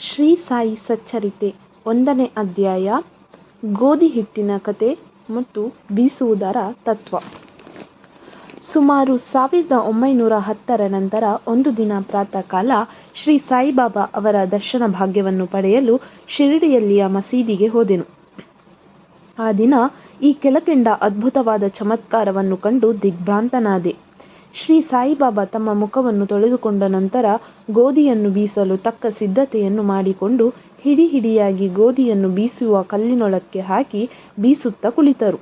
ಶ್ರೀ ಸಾಯಿ ಸಚ್ಚರಿತೆ 1ನೇ ಅಧ್ಯಾಯ ಗೋಧಿ ಹಿಟ್ಟಿನ ಕತೆ ಮತ್ತು ಬೀಸುವುದರ ತತ್ವ. ಸುಮಾರು 1910ರ ನಂತರ ಒಂದು ದಿನ ಪ್ರಾತಃ ಕಾಲ ಶ್ರೀ ಸಾಯಿಬಾಬಾ ಅವರ ದರ್ಶನ ಭಾಗ್ಯವನ್ನು ಪಡೆಯಲು ಶಿರಡಿಯಲ್ಲಿಯ ಮಸೀದಿಗೆ ಹೋದೆನು. ಆ ದಿನ ಈ ಕೆಳಕಂಡ ಅದ್ಭುತವಾದ ಚಮತ್ಕಾರವನ್ನು ಕಂಡು ದಿಗ್ಭ್ರಾಂತನಾದೆ. ಶ್ರೀ ಸಾಯಿಬಾಬಾ ತಮ್ಮ ಮುಖವನ್ನು ತೊಳೆದುಕೊಂಡ ನಂತರ ಗೋಧಿಯನ್ನು ಬೀಸಲು ತಕ್ಕ ಸಿದ್ಧತೆಯನ್ನು ಮಾಡಿಕೊಂಡು ಹಿಡಿಯಾಗಿ ಗೋಧಿಯನ್ನು ಬೀಸುವ ಕಲ್ಲಿನೊಳಕ್ಕೆ ಹಾಕಿ ಬೀಸುತ್ತಾ ಕುಳಿತರು.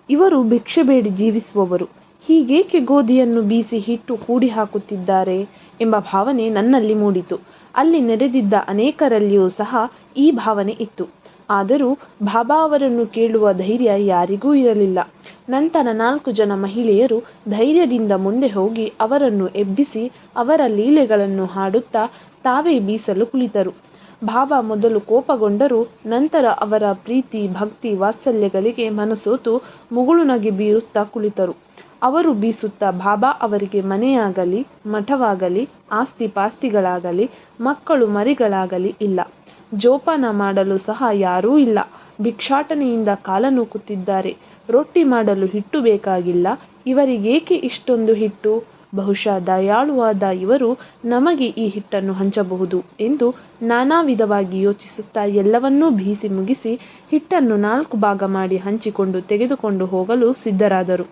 ಇವರು ಭಿಕ್ಷೆ ಬೇಡಿ ಜೀವಿಸುವವರು, ಹೀಗೇಕೆ ಗೋಧಿಯನ್ನು ಬೀಸಿ ಹಿಟ್ಟು ಕೂಡಿ ಹಾಕುತ್ತಿದ್ದಾರೆ ಎಂಬ ಭಾವನೆ ನನ್ನಲ್ಲಿ ಮೂಡಿತು. ಅಲ್ಲಿ ನೆರೆದಿದ್ದ ಅನೇಕರಲ್ಲಿಯೂ ಸಹ ಈ ಭಾವನೆ ಇತ್ತು. ಆದರೂ ಬಾಬಾ ಅವರನ್ನು ಕೇಳುವ ಧೈರ್ಯ ಯಾರಿಗೂ ಇರಲಿಲ್ಲ. ನಂತರ 4 ಜನ ಮಹಿಳೆಯರು ಧೈರ್ಯದಿಂದ ಮುಂದೆ ಹೋಗಿ ಅವರನ್ನು ಎಬ್ಬಿಸಿ ಅವರ ಲೀಲೆಗಳನ್ನು ಹಾಡುತ್ತಾ ತಾವೇ ಬೀಸಲು ಕುಳಿತರು. ಬಾಬಾ ಮೊದಲು ಕೋಪಗೊಂಡರೂ ನಂತರ ಅವರ ಪ್ರೀತಿ ಭಕ್ತಿ ವಾತ್ಸಲ್ಯಗಳಿಗೆ ಮನಸೋತು ಮುಗುಳುನಗೆ ಬೀರುತ್ತಾ ಕುಳಿತರು. ಅವರು ಬೀಸುತ್ತಾ ಬಾಬಾ ಅವರಿಗೆ ಮನೆಯಾಗಲಿ ಮಠವಾಗಲಿ ಆಸ್ತಿ ಪಾಸ್ತಿಗಳಾಗಲಿ ಮಕ್ಕಳು ಮರಿಗಳಾಗಲಿ ಇಲ್ಲ, ಜೋಪಾನ ಮಾಡಲು ಸಹ ಯಾರೂ ಇಲ್ಲ, ಭಿಕ್ಷಾಟನೆಯಿಂದ ಕಾಲ ನೂಕುತ್ತಿದ್ದಾರೆ, ರೊಟ್ಟಿ ಮಾಡಲು ಹಿಟ್ಟು ಬೇಕಾಗಿಲ್ಲ, ಇವರಿಗೇಕೆ ಇಷ್ಟೊಂದು ಹಿಟ್ಟು, ಬಹುಶಃ ದಯಾಳುವಾದ ಇವರು ನಮಗೆ ಈ ಹಿಟ್ಟನ್ನು ಹಂಚಬಹುದು ಎಂದು ನಾನಾ ವಿಧವಾಗಿ ಯೋಚಿಸುತ್ತಾ ಎಲ್ಲವನ್ನೂ ಬೀಸಿ ಮುಗಿಸಿ ಹಿಟ್ಟನ್ನು 4 ಭಾಗ ಮಾಡಿ ಹಂಚಿಕೊಂಡು ತೆಗೆದುಕೊಂಡು ಹೋಗಲು ಸಿದ್ಧರಾದರು.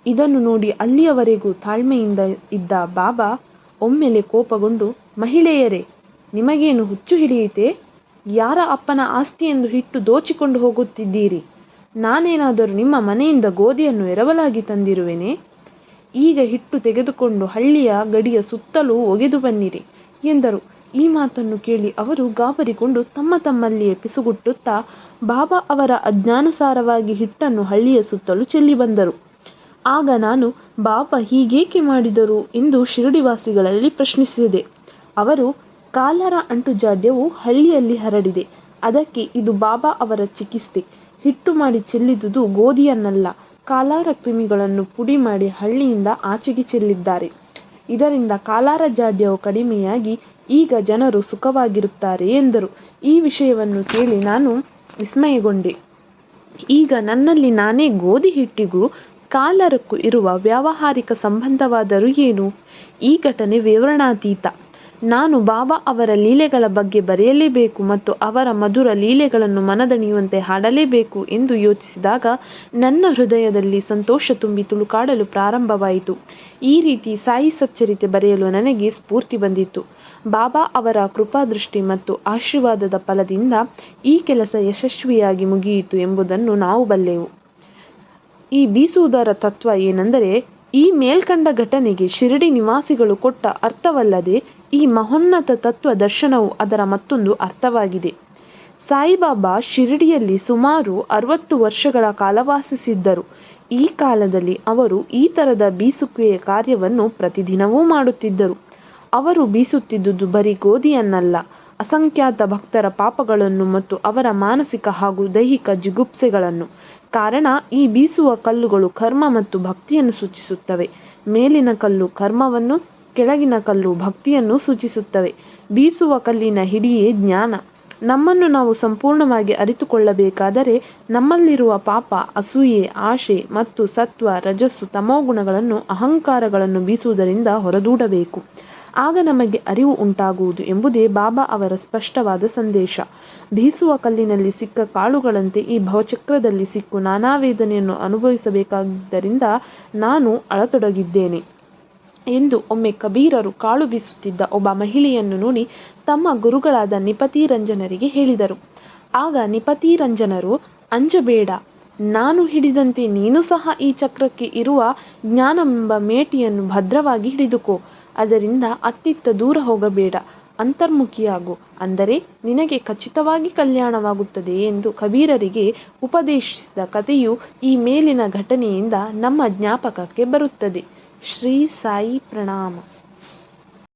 ಇದನ್ನು ನೋಡಿ ಅಲ್ಲಿಯವರೆಗೂ ತಾಳ್ಮೆಯಿಂದ ಇದ್ದ ಬಾಬಾ ಒಮ್ಮೆಲೆ ಕೋಪಗೊಂಡು, ಮಹಿಳೆಯರೇ, ನಿಮಗೇನು ಹುಚ್ಚು ಹಿಡಿಯಿತೆ? ಯಾರ ಅಪ್ಪನ ಆಸ್ತಿಯೆಂದು ಹಿಟ್ಟು ದೋಚಿಕೊಂಡು ಹೋಗುತ್ತಿದ್ದೀರಿ? ನಾನೇನಾದರೂ ನಿಮ್ಮ ಮನೆಯಿಂದ ಗೋಧಿಯನ್ನು ಎರವಲಾಗಿ ತಂದಿರುವೆನೇ? ಈಗ ಹಿಟ್ಟು ತೆಗೆದುಕೊಂಡು ಹಳ್ಳಿಯ ಗಡಿಯ ಸುತ್ತಲೂ ಒಗೆದು ಬನ್ನಿರಿ ಎಂದರು. ಈ ಮಾತನ್ನು ಕೇಳಿ ಅವರು ಗಾಬರಿಗೊಂಡು ತಮ್ಮಲ್ಲಿಯೇ ಪಿಸುಗುಟ್ಟುತ್ತಾ ಬಾಬಾ ಅವರ ಆಜ್ಞಾನುಸಾರವಾಗಿ ಹಿಟ್ಟನ್ನು ಹಳ್ಳಿಯ ಸುತ್ತಲೂ ಚೆಲ್ಲಿ ಬಂದರು. ಆಗ ನಾನು, ಬಾಬಾ ಹೀಗೇಕೆ ಮಾಡಿದರು ಎಂದು ಶಿರಡಿವಾಸಿಗಳಲ್ಲಿ ಪ್ರಶ್ನಿಸಿದೆ. ಅವರು, ಕಾಲರ ಅಂಟುಜಾಡ್ಯವು ಹಳ್ಳಿಯಲ್ಲಿ ಹರಡಿದೆ, ಅದಕ್ಕೆ ಇದು ಬಾಬಾ ಅವರ ಚಿಕಿತ್ಸೆ. ಹಿಟ್ಟು ಮಾಡಿ ಚೆಲ್ಲಿದುದು ಗೋಧಿಯನ್ನಲ್ಲ, ಕಾಲಾರ ಕ್ರಿಮಿಗಳನ್ನು ಪುಡಿ ಮಾಡಿ ಹಳ್ಳಿಯಿಂದ ಆಚೆಗೆ ಚೆಲ್ಲಿದ್ದಾರೆ. ಇದರಿಂದ ಕಾಲಾರ ಜಾಡ್ಯವು ಕಡಿಮೆಯಾಗಿ ಈಗ ಜನರು ಸುಖವಾಗಿರುತ್ತಾರೆ ಎಂದರು. ಈ ವಿಷಯವನ್ನು ಕೇಳಿ ನಾನು ವಿಸ್ಮಯಗೊಂಡೆ. ಈಗ ನನ್ನಲ್ಲಿ ನಾನೇ ಗೋಧಿ ಹಿಟ್ಟಿಗೂ ಕಾಲರಕ್ಕೂ ಇರುವ ವ್ಯಾವಹಾರಿಕ ಸಂಬಂಧವಾದರೂ ಏನು? ಈ ಘಟನೆ ವಿವರಣಾತೀತ. ನಾನು ಬಾಬಾ ಅವರ ಲೀಲೆಗಳ ಬಗ್ಗೆ ಬರೆಯಲೇಬೇಕು ಮತ್ತು ಅವರ ಮಧುರ ಲೀಲೆಗಳನ್ನು ಮನದಣಿಯುವಂತೆ ಹಾಡಲೇಬೇಕು ಎಂದು ಯೋಚಿಸಿದಾಗ ನನ್ನ ಹೃದಯದಲ್ಲಿ ಸಂತೋಷ ತುಂಬಿ ತುಳುಕಾಡಲು ಪ್ರಾರಂಭವಾಯಿತು. ಈ ರೀತಿ ಸಾಯಿ ಸಚ್ಚರಿತೆ ಬರೆಯಲು ನನಗೆ ಸ್ಫೂರ್ತಿ ಬಂದಿತು. ಬಾಬಾ ಅವರ ಕೃಪಾದೃಷ್ಟಿ ಮತ್ತು ಆಶೀರ್ವಾದದ ಫಲದಿಂದ ಈ ಕೆಲಸ ಯಶಸ್ವಿಯಾಗಿ ಮುಗಿಯಿತು ಎಂಬುದನ್ನು ನಾವು ಬಲ್ಲೆವು. ಈ ಬೀಸುವುದರ ತತ್ವ ಏನೆಂದರೆ, ಈ ಮೇಲ್ಕಂಡ ಘಟನೆಗೆ ಶಿರಡಿ ನಿವಾಸಿಗಳು ಕೊಟ್ಟ ಅರ್ಥವಲ್ಲದೆ ಈ ಮಹೋನ್ನತ ತತ್ವ ದರ್ಶನವು ಅದರ ಮತ್ತೊಂದು ಅರ್ಥವಾಗಿದೆ. ಸಾಯಿಬಾಬಾ ಶಿರಡಿಯಲ್ಲಿ ಸುಮಾರು 60 ವರ್ಷಗಳ ಕಾಲ ವಾಸಿಸಿದ್ದರು. ಈ ಕಾಲದಲ್ಲಿ ಅವರು ಈ ಥರದ ಬೀಸುವಿಕೆಯ ಕಾರ್ಯವನ್ನು ಪ್ರತಿದಿನವೂ ಮಾಡುತ್ತಿದ್ದರು. ಅವರು ಬೀಸುತ್ತಿದ್ದುದು ಬರೀ ಗೋಧಿಯನ್ನಲ್ಲ, ಅಸಂಖ್ಯಾತ ಭಕ್ತರ ಪಾಪಗಳನ್ನು ಮತ್ತು ಅವರ ಮಾನಸಿಕ ಹಾಗೂ ದೈಹಿಕ ಜಿಗುಪ್ಸೆಗಳನ್ನು. ಕಾರಣ, ಈ ಬೀಸುವ ಕಲ್ಲುಗಳು ಕರ್ಮ ಮತ್ತು ಭಕ್ತಿಯನ್ನು ಸೂಚಿಸುತ್ತವೆ. ಮೇಲಿನ ಕಲ್ಲು ಕರ್ಮವನ್ನು, ಕೆಳಗಿನ ಕಲ್ಲು ಭಕ್ತಿಯನ್ನು ಸೂಚಿಸುತ್ತವೆ. ಬೀಸುವ ಕಲ್ಲಿನ ಹಿಡಿಯೇ ಜ್ಞಾನ. ನಮ್ಮನ್ನು ನಾವು ಸಂಪೂರ್ಣವಾಗಿ ಅರಿತುಕೊಳ್ಳಬೇಕಾದರೆ ನಮ್ಮಲ್ಲಿರುವ ಪಾಪ, ಅಸೂಯೆ, ಆಶೆ ಮತ್ತು ಸತ್ವ ರಜಸ್ಸು ತಮೋಗುಣಗಳನ್ನು ಅಹಂಕಾರಗಳನ್ನು ಬೀಸುವುದರಿಂದ ಹೊರದೂಡಬೇಕು. ಆಗ ನಮಗೆ ಅರಿವು ಉಂಟಾಗುವುದು ಎಂಬುದೇ ಬಾಬಾ ಅವರ ಸ್ಪಷ್ಟವಾದ ಸಂದೇಶ. ಬೀಸುವ ಕಲ್ಲಿನಲ್ಲಿ ಸಿಕ್ಕ ಕಾಳುಗಳಂತೆ ಈ ಭವಚಕ್ರದಲ್ಲಿ ಸಿಕ್ಕು ನಾನಾ ವೇದನೆಯನ್ನು ಅನುಭವಿಸಬೇಕಾದ್ದರಿಂದ ನಾನು ಅಳತೊಡಗಿದ್ದೇನೆ ಎಂದು ಒಮ್ಮೆ ಕಬೀರರು ಕಾಳು ಬೀಸುತ್ತಿದ್ದ ಒಬ್ಬ ಮಹಿಳೆಯನ್ನು ನೋಡಿ ತಮ್ಮ ಗುರುಗಳಾದ ನಿಪತಿರಂಜನರಿಗೆ ಹೇಳಿದರು. ಆಗ ನಿಪತಿರಂಜನರು, ಅಂಜಬೇಡ, ನಾನು ಹಿಡಿದಂತೆ ನೀನು ಸಹ ಈ ಚಕ್ರಕ್ಕೆ ಇರುವ ಜ್ಞಾನವೆಂಬ ಮೇಟಿಯನ್ನು ಭದ್ರವಾಗಿ ಹಿಡಿದುಕೋ, ಅದರಿಂದ ಅತ್ತಿತ್ತ ದೂರ ಹೋಗಬೇಡ, ಅಂತರ್ಮುಖಿಯಾಗು, ಅಂದರೆ ನಿನಗೆ ಖಚಿತವಾಗಿ ಕಲ್ಯಾಣವಾಗುತ್ತದೆ ಎಂದು ಕಬೀರರಿಗೆ ಉಪದೇಶಿಸಿದ ಕಥೆಯು ಈ ಮೇಲಿನ ಘಟನೆಯಿಂದ ನಮ್ಮ ಜ್ಞಾಪಕಕ್ಕೆ ಬರುತ್ತದೆ. ಶ್ರೀ ಸಾಯಿ ಪ್ರಣಾಮ.